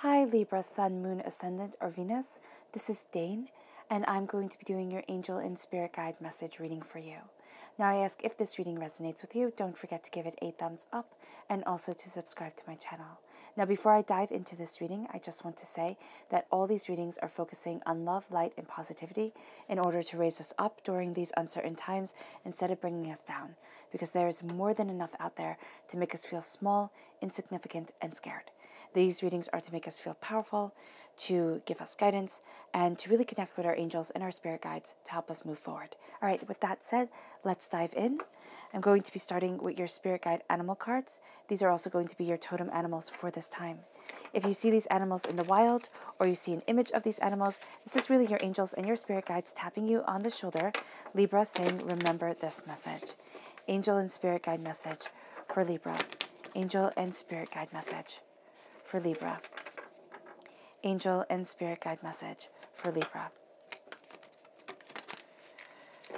Hi Libra, Sun, Moon, Ascendant, or Venus. This is Dane, and I'm going to be doing your Angel and Spirit Guide message reading for you. Now I ask if this reading resonates with you, don't forget to give it a thumbs up and also to subscribe to my channel. Now before I dive into this reading, I just want to say that all these readings are focusing on love, light, and positivity in order to raise us up during these uncertain times instead of bringing us down, because there is more than enough out there to make us feel small, insignificant, and scared. These readings are to make us feel powerful, to give us guidance, and to really connect with our angels and our spirit guides to help us move forward. All right, with that said, let's dive in. I'm going to be starting with your spirit guide animal cards. These are also going to be your totem animals for this time. If you see these animals in the wild or you see an image of these animals, this is really your angels and your spirit guides tapping you on the shoulder, Libra, saying, remember this message. Angel and spirit guide message for Libra. Angel and spirit guide message for Libra. Angel and spirit guide message for Libra.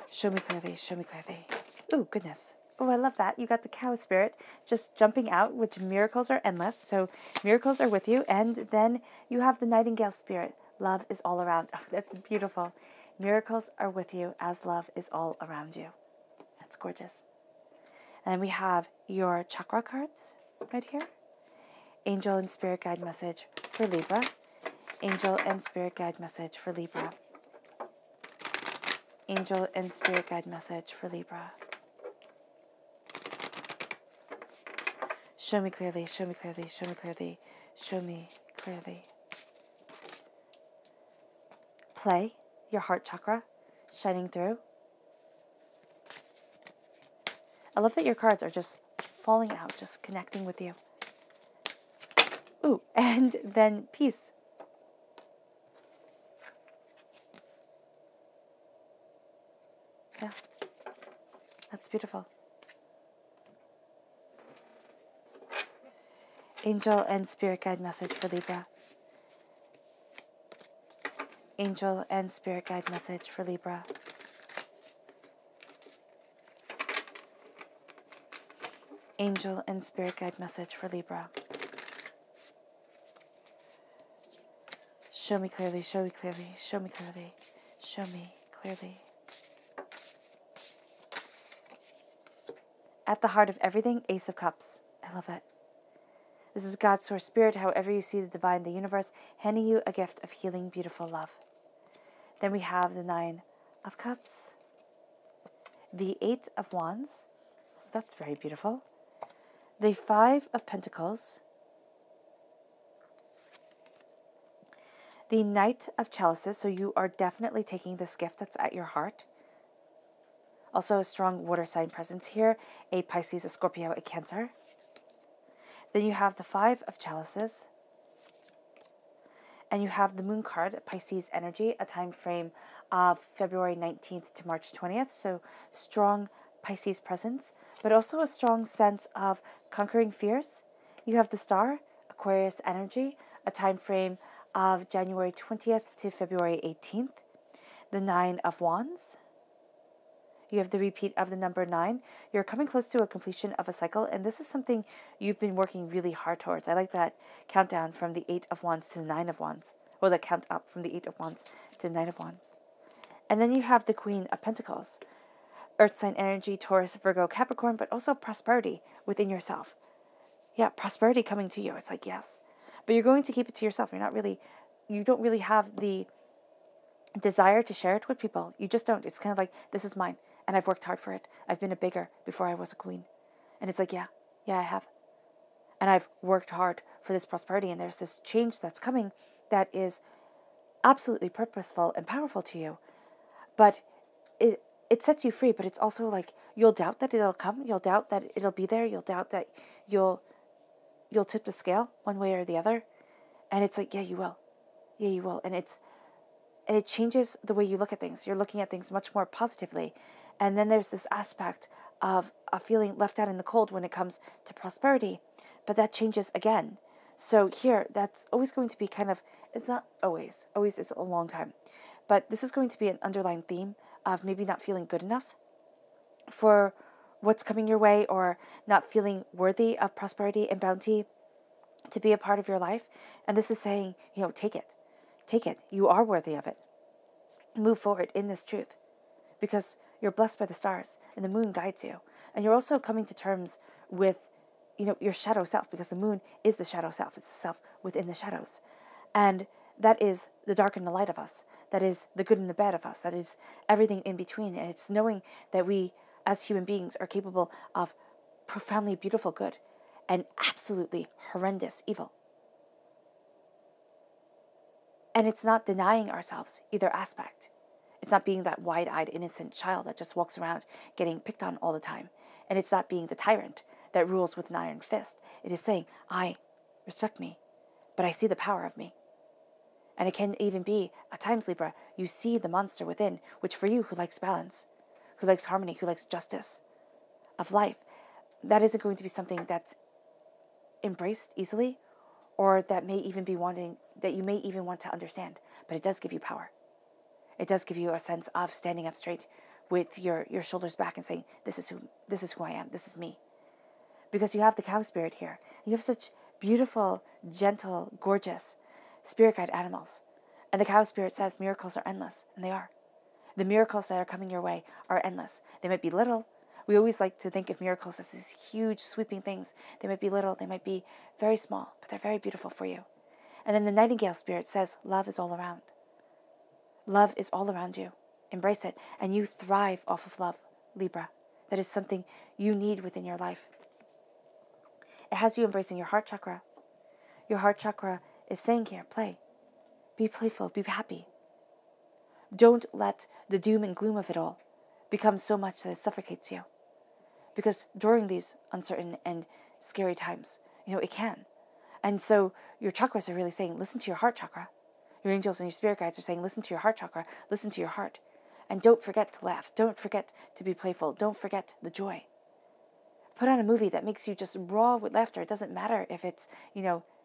Show me clearly, show me clearly. Ooh, goodness. Oh, I love that. You got the cow spirit just jumping out, which miracles are endless. So miracles are with you. And then you have the nightingale spirit. Love is all around. Oh, that's beautiful. Miracles are with you as love is all around you. That's gorgeous. And we have your chakra cards right here. Angel and spirit guide message for Libra. Angel and spirit guide message for Libra. Angel and spirit guide message for Libra. Show me clearly, show me clearly, show me clearly, show me clearly. Play, your heart chakra, shining through. I love that your cards are just falling out, just connecting with you. Ooh, and then peace. Yeah, that's beautiful. Angel and spirit guide message for Libra. Angel and spirit guide message for Libra. Angel and spirit guide message for Libra. Show me clearly, show me clearly, show me clearly, show me clearly. At the heart of everything, Ace of Cups. I love it. This is God's source spirit, however you see the divine, the universe, handing you a gift of healing, beautiful love. Then we have the Nine of Cups. The Eight of Wands. That's very beautiful. The Five of Pentacles. The Knight of Chalices, so you are definitely taking this gift that's at your heart. Also a strong water sign presence here, a Pisces, a Scorpio, a Cancer. Then you have the Five of Chalices. And you have the Moon card, Pisces energy, a time frame of February 19th to March 20th. So strong Pisces presence, but also a strong sense of conquering fears. You have the Star, Aquarius energy, a time frame of January 20th to February 18th. The Nine of Wands. You have the repeat of the number 9. You're coming close to a completion of a cycle, and this is something you've been working really hard towards. I like that countdown from the 8 of Wands to the 9 of Wands, or the count up from the 8 of Wands to the 9 of Wands. And then you have the Queen of Pentacles, Earth sign energy, Taurus, Virgo, Capricorn, but also prosperity within yourself. Yeah, prosperity coming to you. It's like, yes. But you're going to keep it to yourself. You don't really have the desire to share it with people. You just don't. It's kind of like, this is mine, and I've worked hard for it. I've been a beggar before I was a queen. And it's like, yeah, I have. And I've worked hard for this prosperity, and there's this change that's coming that is absolutely purposeful and powerful to you. But it sets you free, but it's also like, you'll doubt that it'll come. You'll doubt that it'll be there. You'll doubt that you'll tip the scale one way or the other. And it's like, yeah, you will. Yeah, you will. And it changes the way you look at things. You're looking at things much more positively. And then there's this aspect of a feeling left out in the cold when it comes to prosperity. But that changes again. So here, that's always going to be kind of, it's not always. Always is a long time. But this is going to be an underlying theme of maybe not feeling good enough for what's coming your way, or not feeling worthy of prosperity and bounty, to be a part of your life. And this is saying, take it. Take it. You are worthy of it. Move forward in this truth because you're blessed by the stars and the moon guides you. And you're also coming to terms with, your shadow self, because the moon is the shadow self. It's the self within the shadows. And that is the dark and the light of us. That is the good and the bad of us. That is everything in between. And it's knowing that we, as human beings, are capable of profoundly beautiful good and absolutely horrendous evil. And it's not denying ourselves either aspect. It's not being that wide-eyed, innocent child that just walks around getting picked on all the time. And it's not being the tyrant that rules with an iron fist. It is saying, I respect me, but I see the power of me. And it can even be, at times, Libra, you see the monster within, which for you, who likes balance, who likes harmony, who likes justice of life, that isn't going to be something that's embraced easily, or that may even be that you may even want to understand. But it does give you power. It does give you a sense of standing up straight with your shoulders back and saying, this is who I am, this is me. Because you have the cow spirit here. You have such beautiful, gentle, gorgeous spirit guide animals. And the cow spirit says miracles are endless, and they are. The miracles that are coming your way are endless. They might be little. We always like to think of miracles as these huge, sweeping things. They might be little, they might be very small, but they're very beautiful for you. And then the nightingale spirit says love is all around. Love is all around you. Embrace it. And you thrive off of love, Libra. That is something you need within your life. It has you embracing your heart chakra. Your heart chakra is saying here, play. Be playful, be happy. Don't let the doom and gloom of it all become so much that it suffocates you. Because during these uncertain and scary times, it can. And so your chakras are really saying, listen to your heart chakra. Your angels and your spirit guides are saying, listen to your heart chakra, listen to your heart. And don't forget to laugh. Don't forget to be playful. Don't forget the joy. Put on a movie that makes you just raw with laughter. It doesn't matter if it's,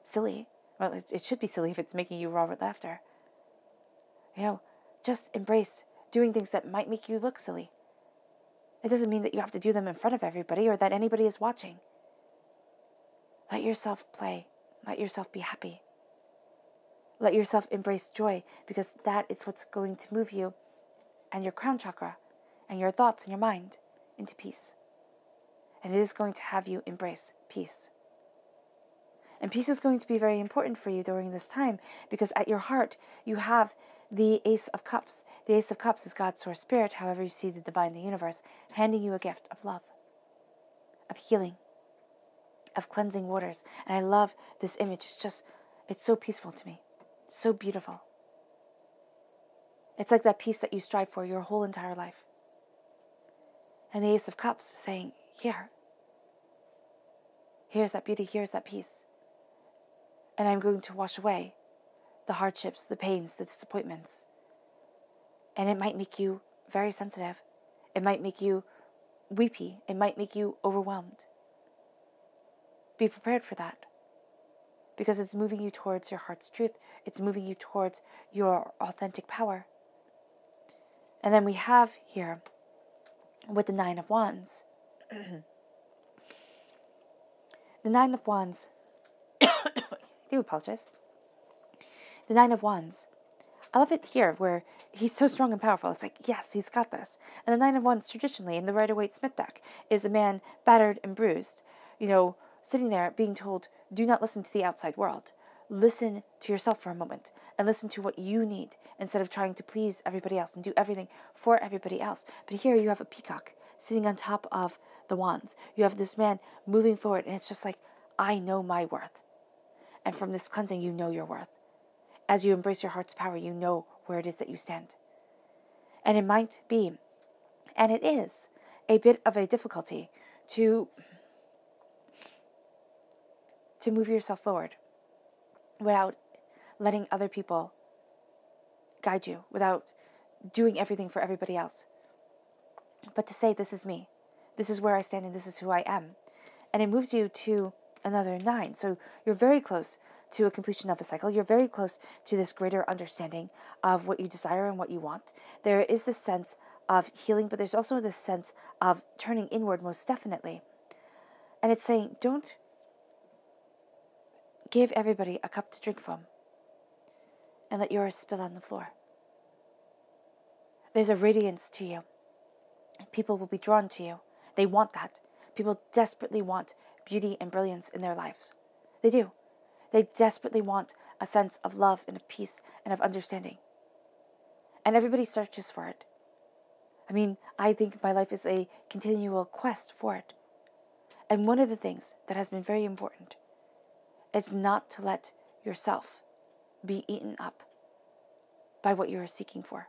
silly. Well, it should be silly if it's making you raw with laughter. Just embrace doing things that might make you look silly. It doesn't mean that you have to do them in front of everybody or that anybody is watching. Let yourself play. Let yourself be happy. Let yourself embrace joy, because that is what's going to move you and your crown chakra and your thoughts and your mind into peace. And it is going to have you embrace peace. And peace is going to be very important for you during this time, because at your heart you have the Ace of Cups. The Ace of Cups is God's source spirit, however you see the divine, the universe, handing you a gift of love, of healing, of cleansing waters. And I love this image. It's so peaceful to me. It's so beautiful. It's like that peace that you strive for your whole entire life. And the Ace of Cups is saying, here's that beauty, here's that peace. And I'm going to wash away the hardships, the pains, the disappointments. And it might make you very sensitive. It might make you weepy. It might make you overwhelmed. Be prepared for that. Because it's moving you towards your heart's truth. It's moving you towards your authentic power. And then we have here, with the Nine of Wands. The Nine of Wands. I do apologize. The Nine of Wands. I love it here where he's so strong and powerful. It's like, yes, he's got this. And the Nine of Wands traditionally in the Rider-Waite-Smith deck is a man battered and bruised, sitting there being told, do not listen to the outside world. Listen to yourself for a moment and listen to what you need instead of trying to please everybody else and do everything for everybody else. But here you have a peacock sitting on top of the wands. You have this man moving forward, and it's just like, I know my worth. And from this cleansing, you know your worth. As you embrace your heart's power, you know where it is that you stand. And it might be, and it is, a bit of a difficulty to move yourself forward without letting other people guide you, without doing everything for everybody else. But to say, this is me, this is where I stand, and this is who I am. And it moves you to another 9. So you're very close to a completion of a cycle. You're very close to this greater understanding of what you desire and what you want. There is this sense of healing, but there's also this sense of turning inward, most definitely. And it's saying, don't Give everybody a cup to drink from and let yours spill on the floor. There's a radiance to you. People will be drawn to you. They want that. People desperately want beauty and brilliance in their lives. They do. They desperately want a sense of love and of peace and of understanding. And everybody searches for it. I mean, I think my life is a continual quest for it. And one of the things that has been very important is not to let yourself be eaten up by what you are seeking for.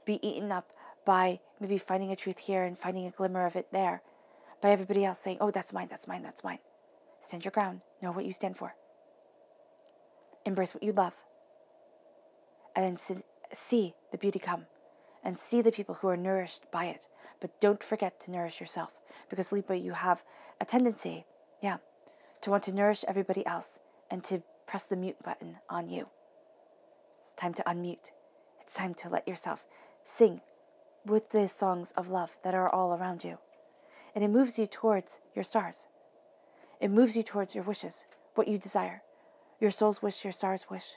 Be eaten up by maybe finding a truth here and finding a glimmer of it there. By everybody else saying, oh, that's mine, that's mine, that's mine. Stand your ground. Know what you stand for. Embrace what you love. And then see the beauty come. And see the people who are nourished by it. But don't forget to nourish yourself. Because Libra, you have a tendency, to want to nourish everybody else and to press the mute button on you. It's time to unmute. It's time to let yourself sing with the songs of love that are all around you. And it moves you towards your stars. It moves you towards your wishes, what you desire. Your soul's wish, your star's wish.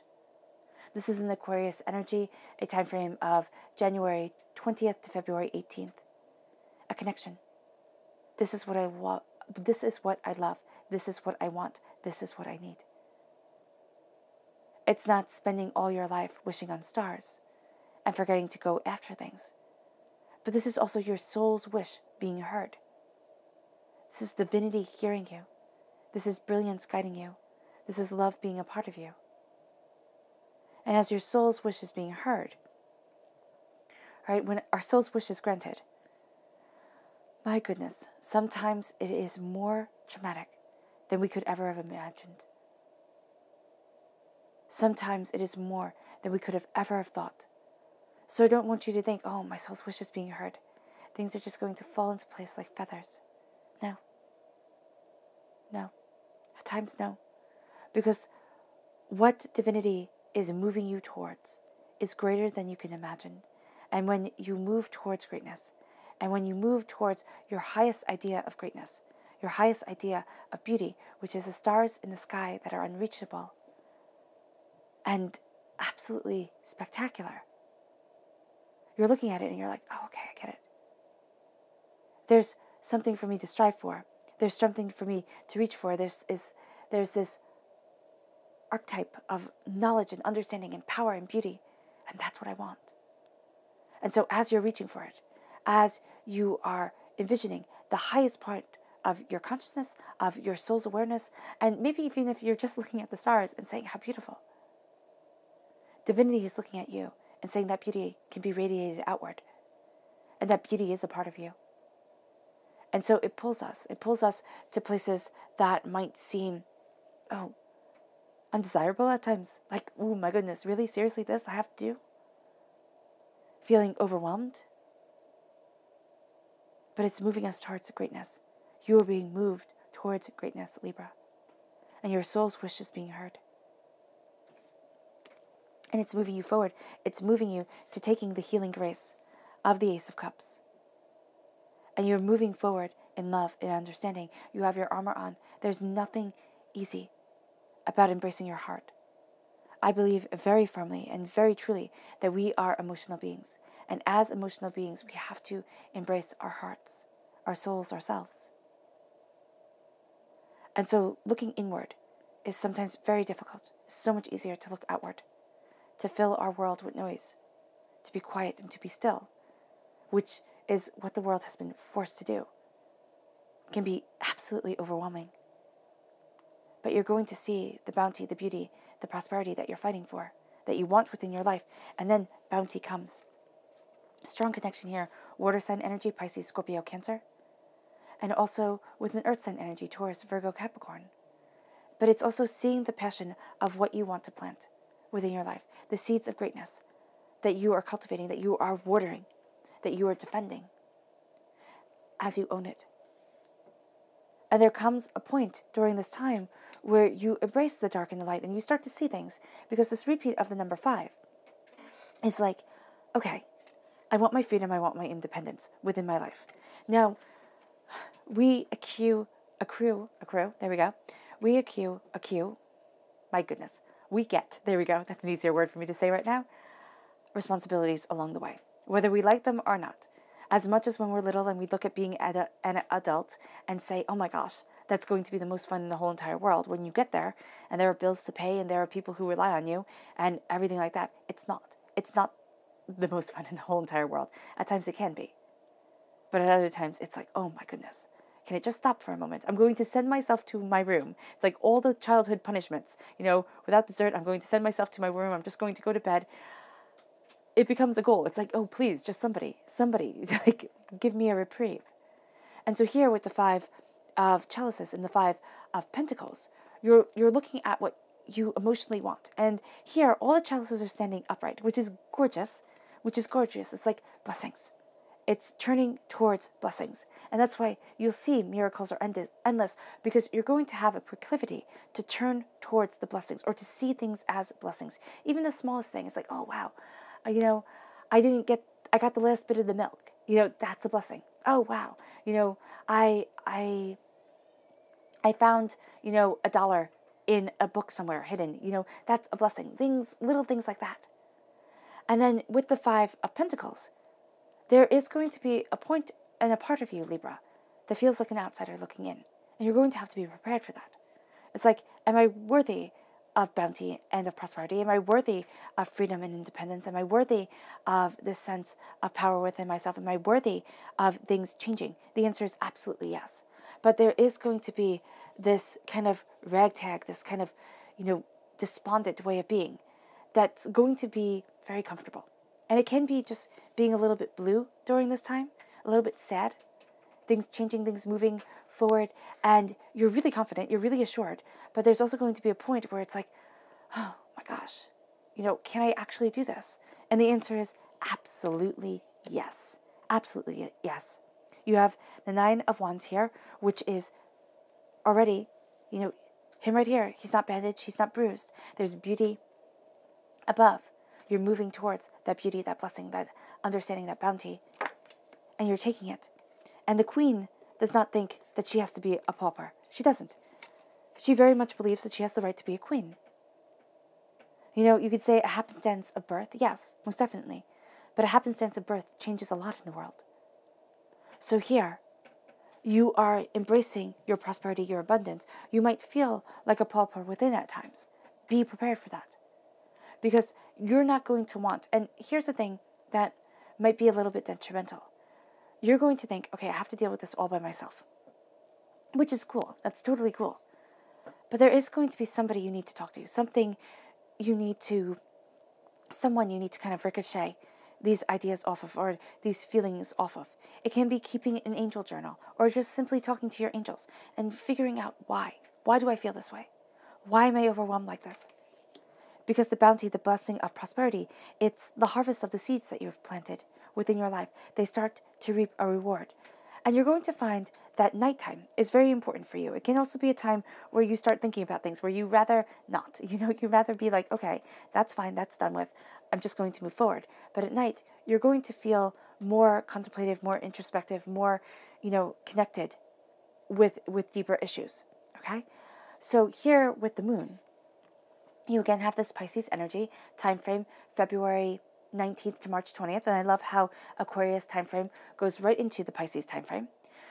This is an Aquarius energy, a time frame of January 20th to February 18th. A connection. This is what I want. This is what I love. This is what I want. This is what I need. It's not spending all your life wishing on stars and forgetting to go after things. But this is also your soul's wish being heard. This is divinity hearing you. This is brilliance guiding you. This is love being a part of you. And as your soul's wish is being heard, right, when our soul's wish is granted, my goodness, sometimes it is more traumatic than we could ever have imagined. Sometimes it is more than we could have ever have thought. So I don't want you to think, oh, my soul's wish is being heard. Things are just going to fall into place like feathers. No. No. At times, no. Because what divinity is moving you towards is greater than you can imagine. And when you move towards greatness, and when you move towards your highest idea of greatness, your highest idea of beauty, which is the stars in the sky that are unreachable and absolutely spectacular, you're looking at it and you're like, oh, okay, I get it. There's something for me to strive for. There's something for me to reach for. There's this archetype of knowledge and understanding and power and beauty, and that's what I want. And so as you're reaching for it, as you are envisioning the highest part of your consciousness, of your soul's awareness, and maybe even if you're just looking at the stars and saying, how beautiful. Divinity is looking at you and saying that beauty can be radiated outward, and that beauty is a part of you. And so it pulls us to places that might seem, undesirable at times. Like, oh my goodness, really? Seriously, this I have to do? Feeling overwhelmed? But it's moving us towards greatness. You are being moved towards greatness, Libra. And your soul's wish is being heard. And it's moving you forward. It's moving you to taking the healing grace of the Ace of Cups. And you're moving forward in love and understanding. You have your armor on. There's nothing easy about embracing your heart. I believe very firmly and very truly that we are emotional beings. And as emotional beings, we have to embrace our hearts, our souls, ourselves. And so looking inward is sometimes very difficult. It's so much easier to look outward, to fill our world with noise, to be quiet and to be still, which is what the world has been forced to do. It can be absolutely overwhelming. But you're going to see the bounty, the beauty, the prosperity that you're fighting for, that you want within your life, and then bounty comes. Strong connection here, water sign energy, Pisces, Scorpio, Cancer, and also with an earth sign energy, Taurus, Virgo, Capricorn. But it's also seeing the passion of what you want to plant within your life, the seeds of greatness that you are cultivating, that you are watering, that you are defending as you own it. And there comes a point during this time where you embrace the dark and the light and you start to see things, because this repeat of the number 5 is like, okay, I want my freedom, I want my independence within my life. Now, we accrue, there we go. We accrue my goodness, we get, there we go, that's an easier word for me to say right now, responsibilities along the way, whether we like them or not. As much as when we're little and we look at being an adult and say, oh my gosh, that's going to be the most fun in the whole entire world. When you get there and there are bills to pay and there are people who rely on you and everything like that, it's not. It's not the most fun in the whole entire world. At times it can be. But at other times it's like, oh my goodness, can it just stop for a moment? I'm going to send myself to my room. It's like all the childhood punishments. Without dessert, I'm going to send myself to my room. I'm just going to go to bed. It becomes a goal. It's like, oh, please, just somebody, like, give me a reprieve. And so here with the 5 of chalices and the 5 of pentacles, you're looking at what you emotionally want. And here, all the chalices are standing upright, which is gorgeous. It's like blessings. It's turning towards blessings. And that's why you'll see miracles are endless, because you're going to have a proclivity to turn towards the blessings or to see things as blessings. Even the smallest thing, it's like, oh, wow. I got the last bit of the milk. That's a blessing. Oh, wow. I found, $1 in a book somewhere hidden. That's a blessing. Little things like that. And then with the 5 of Pentacles, there is going to be a point and a part of you, Libra, that feels like an outsider looking in. And you're going to have to be prepared for that. It's like, am I worthy of bounty and of prosperity? Am I worthy of freedom and independence? Am I worthy of this sense of power within myself? Am I worthy of things changing? The answer is absolutely yes. But there is going to be this kind of ragtag, this kind of, despondent way of being that's going to be very comfortable. And it can be just being a little bit blue during this time, a little bit sad, things changing, things moving forward, and you're really confident, you're really assured, but there's also going to be a point where it's like, oh my gosh, can I actually do this? And the answer is absolutely yes. Absolutely yes. You have the 9 of Wands here, which is already, him right here. He's not bandaged, he's not bruised. There's beauty above. You're moving towards that beauty, that blessing, that understanding, that bounty, and you're taking it. And the Queen does not think that she has to be a pauper. She doesn't. She very much believes that she has the right to be a queen. You could say a happenstance of birth. Yes, most definitely. But a happenstance of birth changes a lot in the world. So here, you are embracing your prosperity, your abundance. You might feel like a pauper within at times. Be prepared for that. Because you're not going to want, and here's the thing that might be a little bit detrimental. You're going to think, okay, I have to deal with this all by myself. Which is cool. That's totally cool. But there is going to be somebody you need to talk to. Someone you need to kind of ricochet these ideas off of, or these feelings off of. It can be keeping an angel journal, or just simply talking to your angels and figuring out why. Why do I feel this way? Why am I overwhelmed like this? Because the bounty, the blessing of prosperity, it's the harvest of the seeds that you've planted within your life. They start to reap a reward. And you're going to find that nighttime is very important for you. It can also be a time where you start thinking about things, where you rather not. You'd rather be like, okay, that's fine, that's done with. I'm just going to move forward. But at night, you're going to feel more contemplative, more introspective, more, connected with deeper issues. Okay? So here with the moon, you again have this Pisces energy, time frame, February 19th to March 20th. And I love how Aquarius time frame goes right into the Pisces time frame.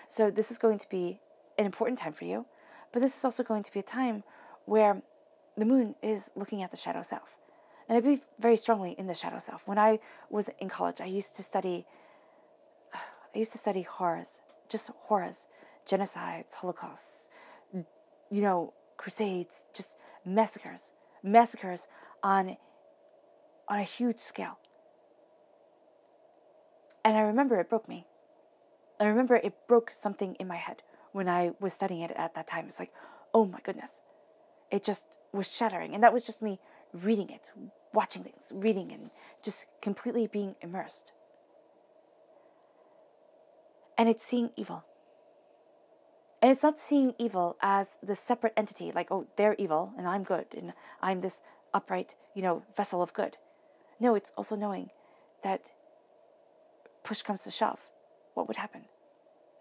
So this is going to be an important time for you. But this is also going to be a time where the moon is looking at the shadow self. And I believe very strongly in the shadow self. When I was in college, I used to study horrors, just horrors, genocides, holocausts, crusades, just massacres on a huge scale. And I remember it broke me. I remember it broke something in my head when I was studying it at that time. It's like, oh my goodness. It just was shattering. And that was just me reading it, watching things, reading, and just completely being immersed. And it's seeing evil. And it's not seeing evil as the separate entity, like, oh, they're evil and I'm good and I'm this upright, vessel of good. No, it's also knowing that push comes to shove, what would happen?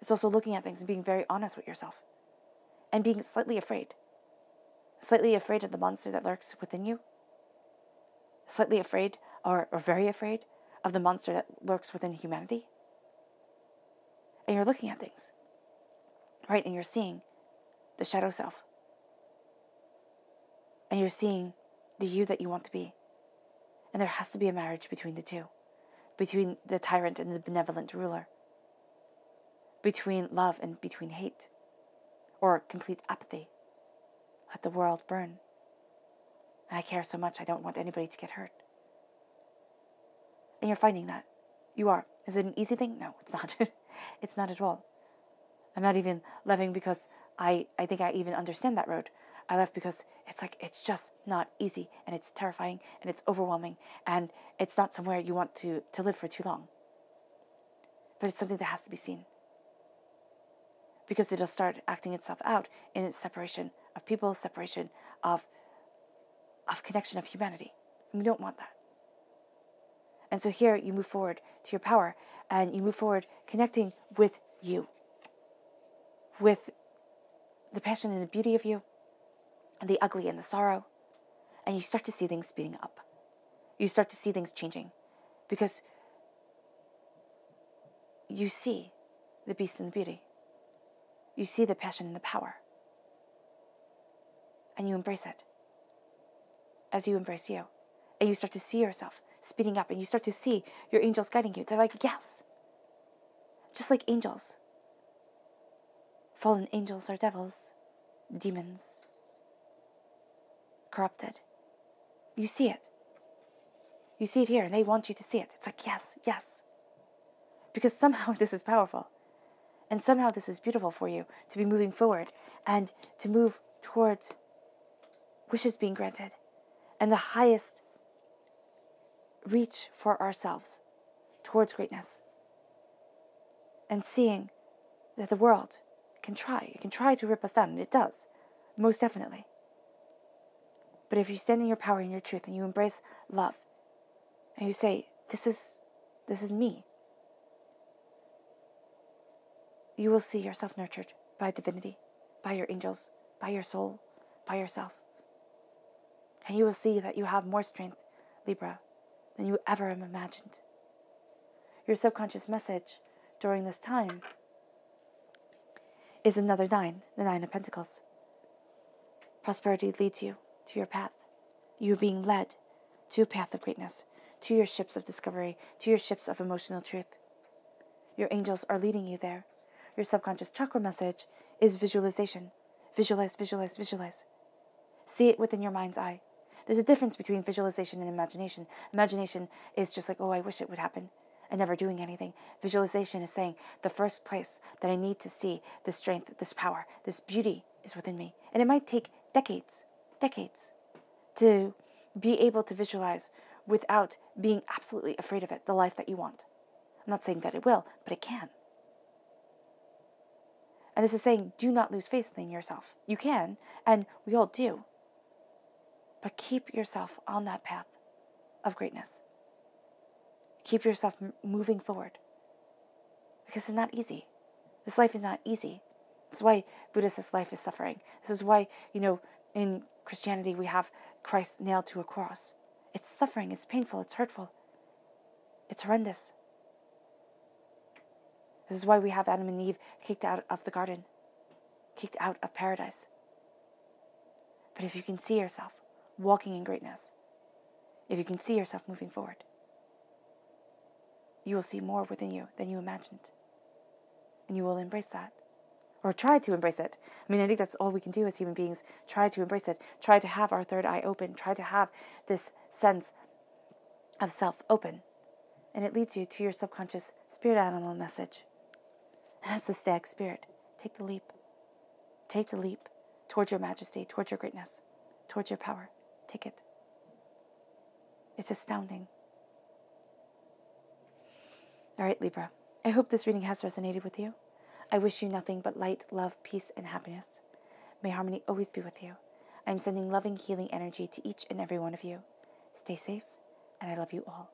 It's also looking at things and being very honest with yourself and being slightly afraid. Slightly afraid of the monster that lurks within you? Slightly afraid, or very afraid, of the monster that lurks within humanity? And you're looking at things, right? And you're seeing the shadow self. And you're seeing the you that you want to be. And there has to be a marriage between the two. Between the tyrant and the benevolent ruler. Between love and between hate. Or complete apathy. Let the world burn. I care so much, I don't want anybody to get hurt. And you're finding that. You are. Is it an easy thing? No, it's not. It's not at all. I'm not even loving because I think I even understand that road. I left because it's just not easy, and it's terrifying, and it's overwhelming, and it's not somewhere you want to live for too long. But it's something that has to be seen. Because it'll start acting itself out in its separation of people, separation of connection of humanity. And we don't want that. And so here you move forward to your power, and you move forward connecting with you. With the passion and the beauty of you, and the ugly and the sorrow. And you start to see things speeding up. You start to see things changing. Because you see the beast and the beauty. You see the passion and the power. And you embrace it. As you embrace you. And you start to see yourself speeding up. And you start to see your angels guiding you. They're like, yes. Just like angels. Fallen angels are devils. Demons. Corrupted. You see it. You see it here, and they want you to see it. It's like, yes, yes. Because somehow this is powerful. And somehow this is beautiful for you to be moving forward and to move towards wishes being granted and the highest reach for ourselves towards greatness. And seeing that the world can try. It can try to rip us down, and it does. Most definitely. But if you stand in your power and your truth and you embrace love and you say, this is me, you will see yourself nurtured by divinity, by your angels, by your soul, by yourself. And you will see that you have more strength, Libra, than you ever have imagined. Your subconscious message during this time is another 9, the 9 of Pentacles. Prosperity leads you to your path. You are being led to a path of greatness, to your ships of discovery, to your ships of emotional truth. Your angels are leading you there. Your subconscious chakra message is visualization. Visualize, visualize, visualize. See it within your mind's eye. There's a difference between visualization and imagination. Imagination is just like, oh, I wish it would happen, and never doing anything. Visualization is saying, the first place that I need to see this strength, this power, this beauty is within me. And it might take decades to be able to visualize without being absolutely afraid of it, the life that you want. I'm not saying that it will, but it can. And this is saying, do not lose faith in yourself. You can, and we all do. But keep yourself on that path of greatness. Keep yourself moving forward. Because it's not easy. This life is not easy. This is why Buddha says life is suffering. This is why, in Christianity we have Christ nailed to a cross. It's suffering, it's painful, it's hurtful. It's horrendous. This is why we have Adam and Eve kicked out of the garden, kicked out of paradise. But if you can see yourself walking in greatness, if you can see yourself moving forward, you will see more within you than you imagined. And you will embrace that. Or try to embrace it. I mean, I think that's all we can do as human beings. Try to embrace it. Try to have our third eye open. Try to have this sense of self open. And it leads you to your subconscious spirit animal message. And that's the stag spirit. Take the leap. Take the leap towards your majesty, towards your greatness, towards your power. Take it. It's astounding. All right, Libra. I hope this reading has resonated with you. I wish you nothing but light, love, peace, and happiness. May harmony always be with you. I am sending loving, healing energy to each and every one of you. Stay safe, and I love you all.